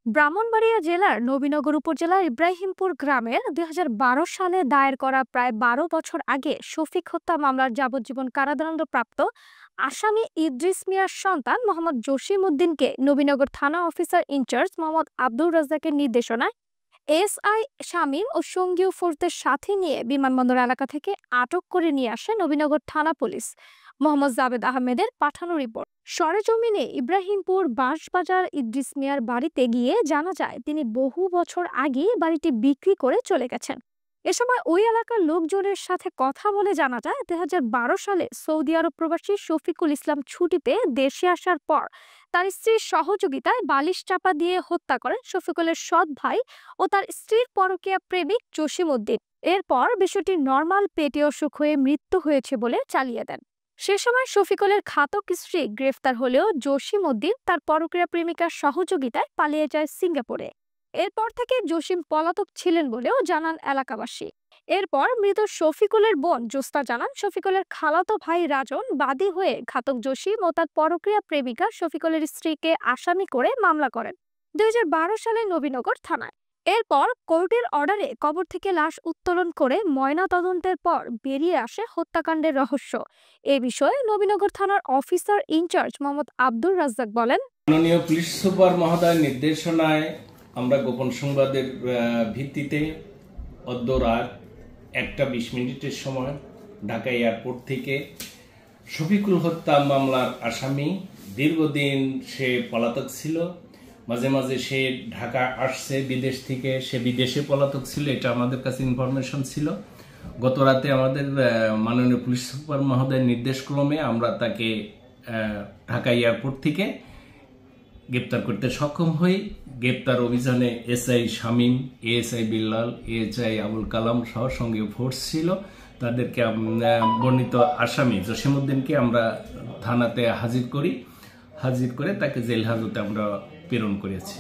ব্রাহ্মণবাড়িয়া জেলার নবীনগর উপজেলার ইব্রাহিমপুর গ্রামের ২০১২ সালে দায়ের করা প্রায় ১২ বছর আগে শফিক হত্যা মামলার যাবজ্জীবন কারাদণ্ডপ্রাপ্ত আসামি ইদ্রিস মিয়ার সন্তান মোহাম্মদ জসিম উদ্দিনকে নবীনগর থানা অফিসার ইনচার্জ মোহাম্মদ আব্দুর রাজ্জাকের নির্দেশনায় এসআই শামীম ও সঙ্গীয় ফোর্সদের সাথে নিয়ে বিমানবন্দর এলাকা থেকে আটক করে নিয়ে আসে নবীনগর থানা পুলিশ। মোহাম্মদ জাবেদ আহমেদের পাঠানো রিপোর্ট। সরেজমিনে ইব্রাহিমপুর বাঁশবাজার ইদ্রিস মিয়ার বাড়িতে গিয়ে জানা যায় তিনি বহু বছর আগে বাড়িটি বিক্রি করে চলে গেছেন। এ সময় ওই এলাকার লোকজনের সাথে কথা বলে জানা যায় ২০১২ সালে সৌদি আরব প্রবাসী শফিকুল ইসলাম ছুটিতে দেশে আসার পর তার স্ত্রীর সহযোগিতায় বালিশ চাপা দিয়ে হত্যা করেন শফিকুলের সৎ ভাই ও তার স্ত্রীর পরকীয়া প্রেমিক জসিম উদ্দিন। এরপর বিষয়টি নরমাল পেটে অসুখ হয়ে মৃত্যু হয়েছে বলে চালিয়ে দেন। সে সময় শফিকুলের ঘাতক স্ত্রী গ্রেফতার হলেও জসিম উদ্দিন তার পরকীয়া প্রেমিকার সহযোগিতায় পালিয়ে যায় সিঙ্গাপুরে। এরপর থেকে জসিম পলাতক ছিলেন বলেও জানান এলাকাবাসী। এরপর মৃত শফিকুলের বোন জোস্তা জানান শফিকুলের খালাতো ভাই রাজন বাদী হয়ে ঘাতক জসিম ও তার পরকীয়া প্রেমিকা শফিকুলের স্ত্রীকে আসামি করে মামলা করেন ২০১২ সালে নবীনগর থানায়। এরপর কোর্টের অর্ডারে কবর থেকে লাশ উত্তোলন করে ময়না তদন্তের পর বেরিয়ে আসে হত্যাকাণ্ডের রহস্য। এ বিষয়ে নবীনগর থানার অফিসার ইনচার্জ মোহাম্মদ আব্দুর রাজ্জাক বলেন, মাননীয় পুলিশ সুপার মহোদয়ের নির্দেশনায় আমরা গোপন সংবাদের ভিত্তিতে অদ্য রাত 1:20 সময় ঢাকা এয়ারপোর্ট থেকে শফিকুল হত্যা মামলার আসামি, দীর্ঘদিন সে পলাতক ছিল, মাঝে মাঝে সে ঢাকা আসছে বিদেশ থেকে, সে বিদেশে পলাতক ছিল, এটা আমাদের কাছে ইনফরমেশন ছিল। গত রাতে আমাদের মাননীয় পুলিশ সুপার মহোদয়ের নির্দেশক্রমে আমরা তাকে ঢাকা এয়ারপোর্ট থেকে গ্রেপ্তার করতে সক্ষম হই। গ্রেপ্তার অভিযানে SI Shamim, ASI Billal, ASI Abul Kalam সহ সঙ্গে ফোর্স ছিল। তাদেরকে বর্ণিত আসামি জসিম উদ্দিনকে আমরা থানাতে হাজির করে তাকে জেল হাজতে আমরা প্রেরণ করেছি।